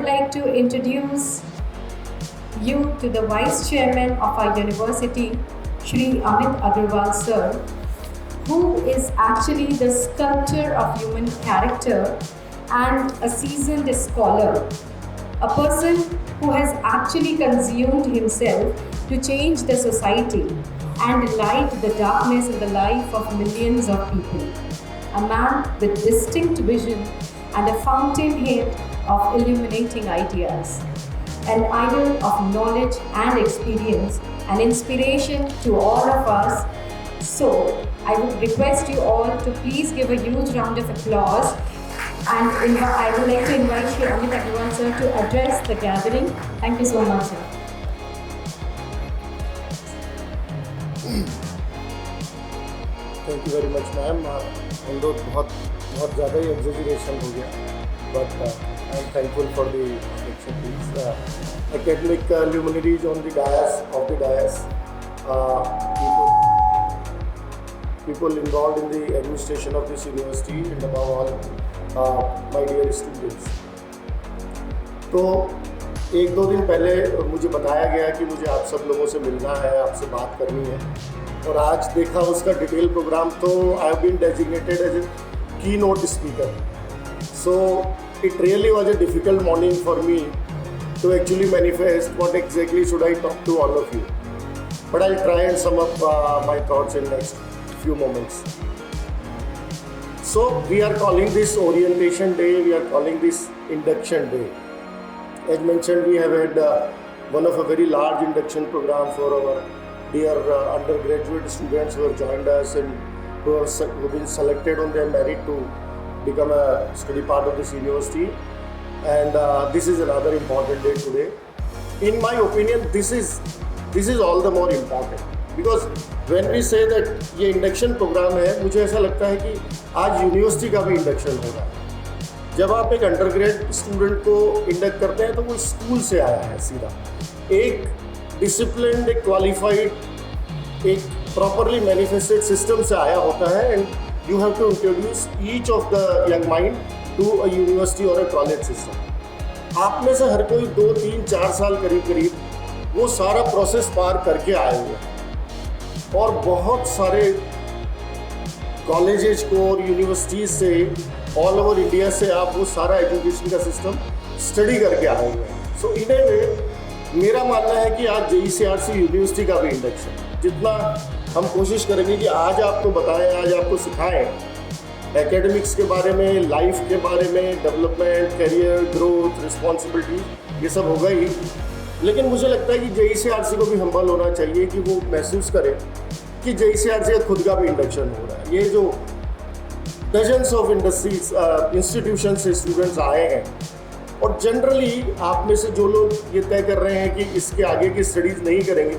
would like to introduce you to the Vice Chairman of our university, Shri Amit Agarwal Sir, who is actually the sculptor of human character and a seasoned scholar, a person who has actually consumed himself to change the society and light the darkness in the life of millions of people. A man with distinct vision and a fountainhead of illuminating ideas. An idol of knowledge and experience, an inspiration to all of us. So, I would request you all to please give a huge round of applause, and I would like to invite Shri Amit Agarwal sir to address the gathering. Thank you so much, sir. Thank you very much ma'am. हम लोग बहुत ज़्यादा ही exaggeration हो गया, but I am thankful for the opportunities. Academic luminaries on the dais, of the dais, people involved in the administration of this university, and above all my dear students. तो एक दो दिन पहले मुझे बताया गया कि मुझे आप सब लोगों से मिलना है, आपसे बात करनी है, और आज देखा उसका डिटेल प्रोग्राम. तो I have been designated as a keynote speaker. So it really was a difficult morning for me to actually manifest what exactly should I talk to all of you. But I'll try and sum up my thoughts in next few moments. So we are calling this orientation day, we are calling this induction day. As mentioned, we have had one of a very large induction program for our dear undergraduate students who have joined us and who have been selected on their merit to become a study part of this university. And this is another important day today. In my opinion, this is all the more important, because when we say that ये induction programme है, मुझे ऐसा लगता है कि आज university का भी इंडक्शन हो रहा है. जब आप एक अंडरग्रेड स्टूडेंट को इंडक्ट करते हैं तो वो स्कूल से आया है सीधा, एक डिसिप्लिन्ड, एक क्वालिफाइड, एक प्रॉपरली मैनिफेस्टेड सिस्टम से आया होता है. And you have to introduce each of the young mind to a university और अ कॉलेज सिस्टम. आप में से हर कोई 2, 3, 4 साल करीब वो सारा प्रोसेस पार करके आए हुए हैं, और बहुत सारे कॉलेजेस को और यूनिवर्सिटीज से ऑल ओवर इंडिया से आप वो सारा एजुकेशन का सिस्टम स्टडी करके आए हुए हैं. सो इन ए वे मेरा मानना है कि आज JECRC यूनिवर्सिटी का भी इंडक्शन, जितना हम कोशिश करेंगे कि आज आपको बताएं, आज आपको सिखाएं एकेडमिक्स के बारे में, लाइफ के बारे में, डेवलपमेंट, करियर, ग्रोथ, रिस्पॉन्सिबिलिटी, ये सब होगा ही. लेकिन मुझे लगता है कि JECRC को भी हम्बल होना चाहिए कि वो महसूस करे कि JECRC का खुद का भी इंडक्शन हो रहा है. ये जो डजन्स ऑफ इंडस्ट्रीज इंस्टीट्यूशन से स्टूडेंट्स आए हैं, और जनरली आप में से जो लोग ये तय कर रहे हैं कि इसके आगे की स्टडीज़ नहीं करेंगे,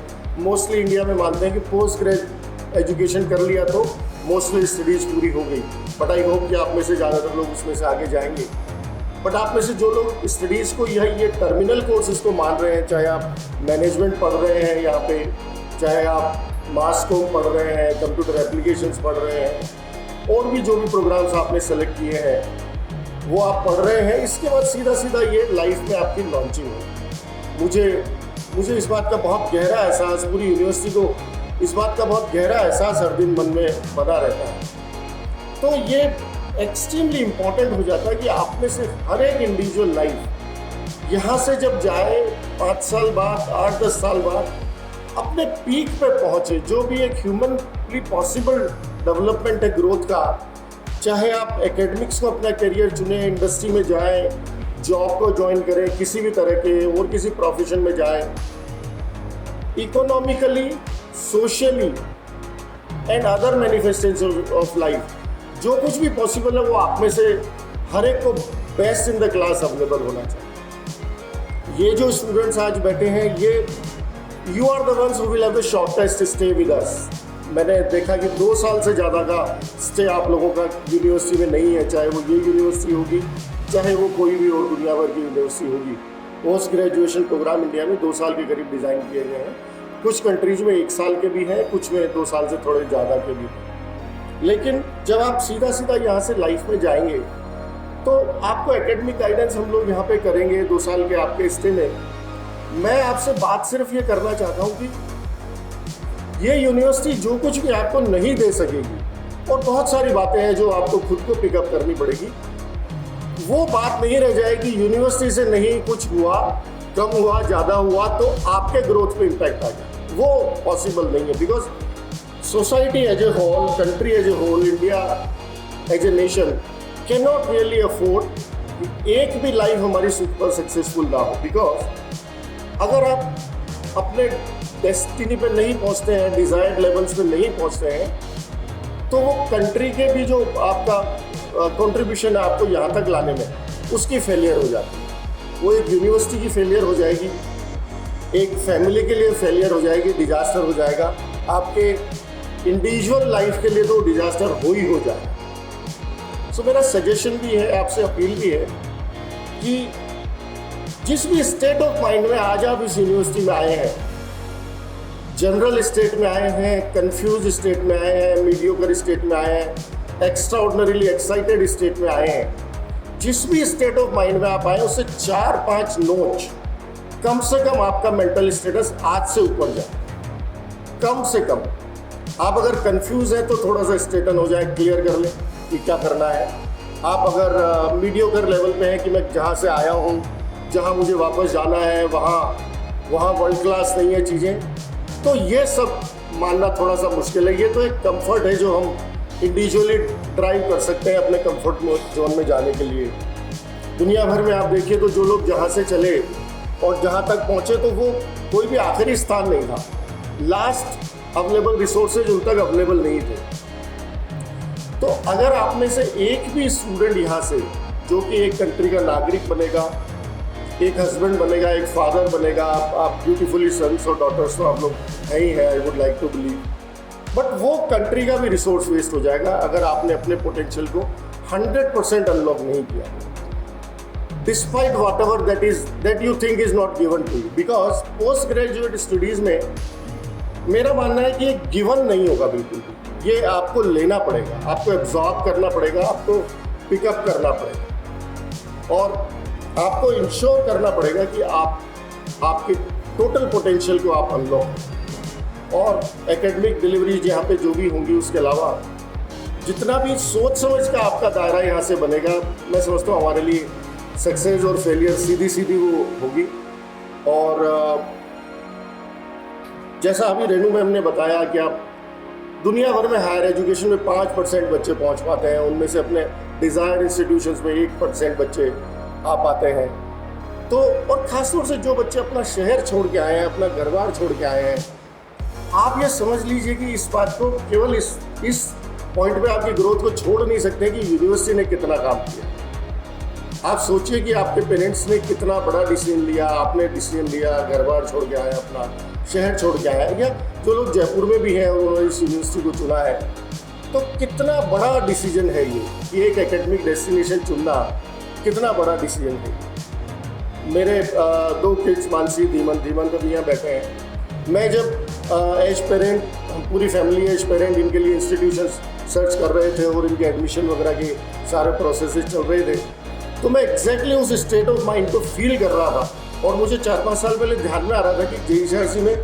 मोस्टली इंडिया में मानते हैं कि पोस्ट ग्रेड एजुकेशन कर लिया तो मोस्टली स्टडीज़ पूरी हो गई. बट आई होप कि आप में से ज़्यादातर लोग उसमें से आगे जाएंगे. बट आप में से जो लोग स्टडीज़ को ये टर्मिनल कोर्सेज को मान रहे हैं, चाहे आप मैनेजमेंट पढ़ रहे हैं यहाँ पे, चाहे आप मास कॉम पढ़ रहे हैं, कंप्यूटर एप्लीकेशंस पढ़ रहे हैं, और भी जो भी प्रोग्राम्स आपने सेलेक्ट किए हैं वो आप पढ़ रहे हैं, इसके बाद सीधा ये लाइफ में आपकी लॉन्चिंग हो. मुझे इस बात का बहुत गहरा एहसास, पूरी यूनिवर्सिटी को इस बात का बहुत गहरा एहसास हर दिन मन में बना रहता है. तो ये एक्सट्रीमली इम्पॉर्टेंट हो जाता है कि आप में से हर एक इंडिविजुअल लाइफ यहाँ से जब जाए 5 साल बाद, 8-10 साल बाद, अपने पीक पे पहुँचे. जो भी एक ह्यूमनली पॉसिबल डेवलपमेंट है ग्रोथ का, चाहे आप एकेडमिक्स को अपना करियर चुने, इंडस्ट्री में जाएं, जॉब को ज्वाइन करें, किसी भी तरह के और किसी प्रोफेशन में जाएं, economically, socially and other manifestations of life, जो कुछ भी पॉसिबल है वो आप में से हर एक को best in the class available होना चाहिए. ये जो स्टूडेंट्स आज बैठे हैं, ये you are the ones who will have the shortest stay with us. मैंने देखा कि 2 साल से ज़्यादा का स्टे आप लोगों का यूनिवर्सिटी में नहीं है, चाहे वो ये यूनिवर्सिटी होगी, चाहे वो कोई भी और दुनिया भर की यूनिवर्सिटी होगी. पोस्ट ग्रेजुएशन प्रोग्राम इंडिया में 2 साल के करीब डिज़ाइन किए गए हैं. कुछ कंट्रीज में 1 साल के भी हैं, कुछ में 2 साल से थोड़े ज़्यादा के भी हैं. लेकिन जब आप सीधा यहाँ से लाइफ में जाएंगे तो आपको एकेडमिक गाइडेंस हम लोग यहाँ पे करेंगे 2 साल के आपके स्टे में। मैं आपसे बात सिर्फ ये करना चाहता हूँ कि ये यूनिवर्सिटी जो कुछ भी आपको नहीं दे सकेगी, और बहुत सारी बातें हैं जो आपको खुद को पिकअप करनी पड़ेगी, वो बात नहीं रह जाएगी यूनिवर्सिटी से नहीं कुछ हुआ, कम हुआ, ज़्यादा हुआ तो आपके ग्रोथ पे इम्पैक्ट आ जाए, वो पॉसिबल नहीं है। Because society as a whole, country as a whole, India as a nation can not really afford एक भी लाइफ हमारी सुपर सक्सेसफुल ना हो। बिकॉज अगर आप अपने डेस्टिनी पे नहीं पहुंचते हैं, डिजायर्ड लेवल्स पे नहीं पहुंचते हैं, तो वो कंट्री के भी जो आपका कंट्रीब्यूशन है आपको यहाँ तक लाने में, उसकी फेलियर हो जाती है। वो एक यूनिवर्सिटी की फेलियर हो जाएगी, एक फैमिली के लिए फेलियर हो जाएगी, डिजास्टर हो जाएगा, आपके इंडिविजुअल लाइफ के लिए तो डिजास्टर हो ही हो जाएगा। सो मेरा सजेशन भी है, आपसे अपील भी है कि जिस भी स्टेट ऑफ माइंड में आज आप इस यूनिवर्सिटी में आए हैं, जनरल स्टेट में आए हैं, कंफ्यूज स्टेट में आए हैं, मीडियोकर स्टेट में आए हैं, एक्स्ट्राऑर्डिनरीली एक्साइटेड स्टेट में आए हैं, जिस भी स्टेट ऑफ माइंड में आप आए उससे 4-5 नोच कम से कम आपका मेंटल स्टेटस आज से ऊपर जाए। कम से कम आप अगर कंफ्यूज हैं तो थोड़ा सा स्ट्रेटन हो जाए, क्लियर कर लें कि क्या करना है। आप अगर मीडियोकर लेवल पे हैं कि मैं जहाँ से आया हूँ, जहाँ मुझे वापस जाना है, वहाँ वर्ल्ड क्लास नहीं है चीज़ें, तो ये सब मानना थोड़ा सा मुश्किल है। ये तो एक कंफर्ट है जो हम इंडिविजुअली ड्राइव कर सकते हैं अपने कंफर्ट जोन में जाने के लिए। दुनिया भर में आप देखिए तो जो लोग जहाँ से चले और जहाँ तक पहुँचे तो वो कोई भी आखिरी स्थान नहीं था, लास्ट अवेलेबल रिसोर्सेज उन तक अवेलेबल नहीं थे। तो अगर आप में से एक भी स्टूडेंट यहाँ से जो कि एक कंट्री का नागरिक बनेगा, एक हस्बैंड बनेगा, एक फादर बनेगा, आप ब्यूटीफुली सन्स और डॉटर्स तो आप लोग हैं ही हैं, I would like to believe, but वो कंट्री का भी रिसोर्स वेस्ट हो जाएगा अगर आपने अपने पोटेंशियल को 100% अनलॉक नहीं किया, despite whatever that you think is not given to you. Because post graduate studies में मेरा मानना है कि ये गिवन नहीं होगा बिल्कुल भी, ये आपको लेना पड़ेगा, आपको एब्जॉर्ब करना पड़ेगा, आपको पिकअप करना पड़ेगा और आपको इंश्योर करना पड़ेगा कि आपके टोटल पोटेंशियल को आप अनलॉक। और एकेडमिक डिलीवरीज यहाँ पे जो भी होंगी उसके अलावा जितना भी सोच समझ का आपका दायरा यहाँ से बनेगा, मैं समझता हूँ हमारे लिए सक्सेस और फेलियर सीधी सीधी वो होगी। और जैसा अभी रेनू मैम ने बताया कि आप दुनिया भर में हायर एजुकेशन में 5% बच्चे पहुँच पाते हैं, उनमें से अपने डिज़ायर्ड इंस्टीट्यूशंस में 1% बच्चे आ पाते हैं। तो और ख़ासतौर से जो बच्चे अपना शहर छोड़ के आए हैं, अपना घर बार छोड़ के आए हैं, आप ये समझ लीजिए कि इस बात को केवल इस पॉइंट पे आपकी ग्रोथ को छोड़ नहीं सकते कि यूनिवर्सिटी ने कितना काम किया। आप सोचिए कि आपके पेरेंट्स ने कितना बड़ा डिसीजन लिया, आपने डिसीजन लिया, घर बार छोड़ के आए, अपना शहर छोड़ के आए, या जो लोग जयपुर में भी हैं उन्होंने इस यूनिवर्सिटी को चुना है, तो कितना बड़ा डिसीजन है ये कि एक एकेडमिक डेस्टिनेशन चुनना कितना बड़ा डिसीजन है। मेरे 2 किड्स मानसी, धीमन तो भी यहाँ बैठे हैं। मैं जब एज पेरेंट, हम पूरी फैमिली एज पेरेंट इनके लिए इंस्टीट्यूशंस सर्च कर रहे थे और इनके एडमिशन वगैरह के सारे प्रोसेसेस चल रहे थे, तो मैं एग्जैक्टली उस स्टेट ऑफ माइंड को फील कर रहा था। और मुझे 4-5 साल पहले ध्यान में आ रहा था कि JEE में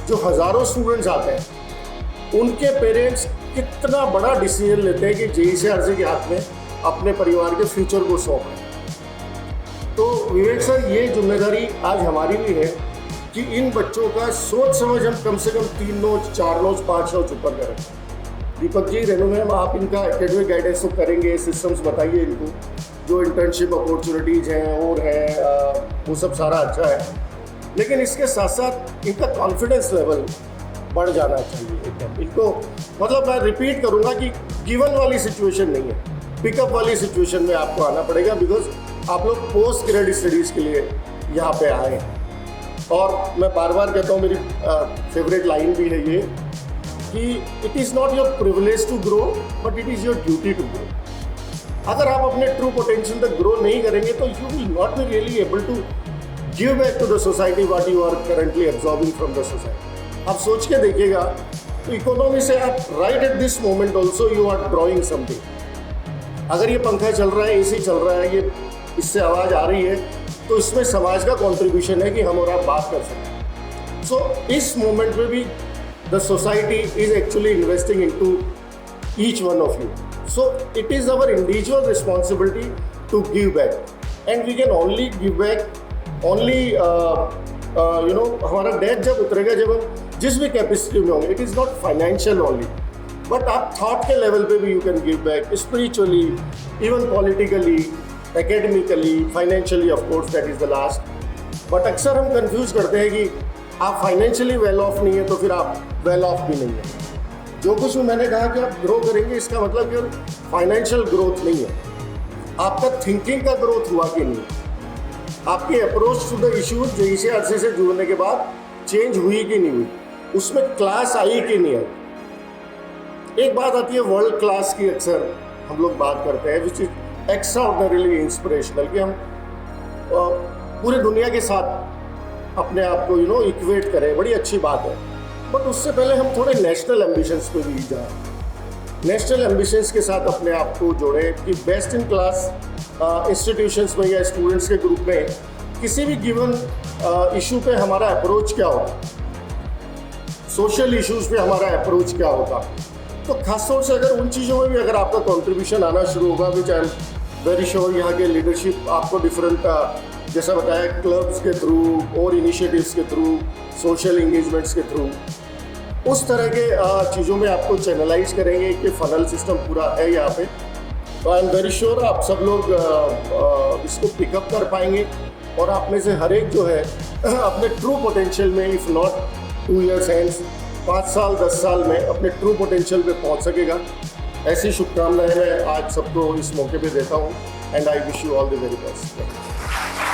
जो हज़ारों स्टूडेंट्स आते हैं उनके पेरेंट्स कितना बड़ा डिसीजन लेते हैं कि JEE के हाथ में अपने परिवार के फ्यूचर को सौंपें। तो विवेक सर, ये जिम्मेदारी आज हमारी भी है कि इन बच्चों का सोच समझ हम कम से कम 3 नोच, 4 नोच, 5 नोच ऊपर करें। दीपक जी, रेनू मैम, आप इनका एकेडमिक गाइडेंस तो करेंगे, सिस्टम्स बताइए इनको, जो इंटर्नशिप अपॉर्चुनिटीज़ हैं और हैं वो सब सारा अच्छा है, लेकिन इसके साथ साथ इनका कॉन्फिडेंस लेवल बढ़ जाना चाहिए एकदम। इनको मतलब मैं रिपीट करूँगा कि गिवन वाली सिचुएशन नहीं है, पिकअप वाली सिचुएशन में आपको आना पड़ेगा। बिकॉज आप लोग पोस्ट ग्रेड स्टडीज़ के लिए यहाँ पे आए हैं। और मैं बार बार कहता हूँ, मेरी फेवरेट लाइन भी है ये कि it is not your privilege to grow but it is your duty to grow. अगर आप अपने ट्रू पोटेंशियल तक ग्रो नहीं करेंगे तो you will not be really able to give back to the society what you are currently absorbing from the society. आप सोच के देखिएगा तो इकोनॉमी से आप right at this moment also you are drawing something. अगर ये पंखा चल रहा है, एसी चल रहा है, ये इससे आवाज़ आ रही है, तो इसमें समाज का कंट्रीब्यूशन है कि हम और आप बात कर सकते हैं। सो इस मोमेंट में भी the society is actually investing into each one of you. So it is our individual responsibility to give back, and we can only give back only हमारा डेट जब उतरेगा, जब हम जिस भी कैपेसिटी में होंगे। It is not financial only, but आप थॉट के लेवल पे भी you can give back, spiritually, even politically, academically, financially, of course that is the last. But अक्सर हम कंफ्यूज करते हैं कि आप फाइनेंशियली वेल ऑफ नहीं है तो फिर आप वेल ऑफ भी नहीं है। जो कुछ भी मैंने कहा कि आप ग्रो करेंगे, इसका मतलब कि फाइनेंशियल ग्रोथ नहीं है, आपका थिंकिंग का ग्रोथ हुआ कि नहीं, आपकी approach to the issues JEC से जुड़ने के बाद चेंज हुई कि नहीं हुई, उसमें क्लास आई कि नहीं आई। एक बात आती है वर्ल्ड क्लास की, अक्सर हम लोग बात करते हैं, विच इज एक्स्ट्राऑर्डिनरीली इंस्पिरेशनल, कि हम पूरे दुनिया के साथ अपने आप को इक्वेट करें, बड़ी अच्छी बात है। बट उससे पहले हम थोड़े नेशनल एम्बिशंस पे भी जाएं, नेशनल एम्बिशंस के साथ अपने आप को जोड़ें कि बेस्ट इन क्लास इंस्टीट्यूशंस में या स्टूडेंट्स के ग्रुप में किसी भी गिवन इशू पे हमारा अप्रोच क्या होगा, सोशल इश्यूज पे हमारा अप्रोच क्या होगा। तो खासतौर से अगर उन चीज़ों में भी अगर आपका कंट्रीब्यूशन आना शुरू होगा, विच आई एम वेरी श्योर यहाँ के लीडरशिप आपको डिफरेंट जैसा बताया क्लब्स के थ्रू और इनिशिएटिव्स के थ्रू, सोशल इंगेजमेंट्स के थ्रू, उस तरह के चीज़ों में आपको चैनलाइज करेंगे कि फनल सिस्टम पूरा है यहाँ पे। तो आई एम वेरी श्योर आप सब लोग इसको पिकअप कर पाएंगे और आप में से हर एक जो है अपने ट्रू पोटेंशियल में, इफ़ नॉट 2 years हैंस, 5 साल 10 साल में अपने ट्रू पोटेंशियल पे पहुंच सकेगा। ऐसी शुभकामनाएं मैं आज सबको इस मौके पे देता हूं, and I wish you all the very best.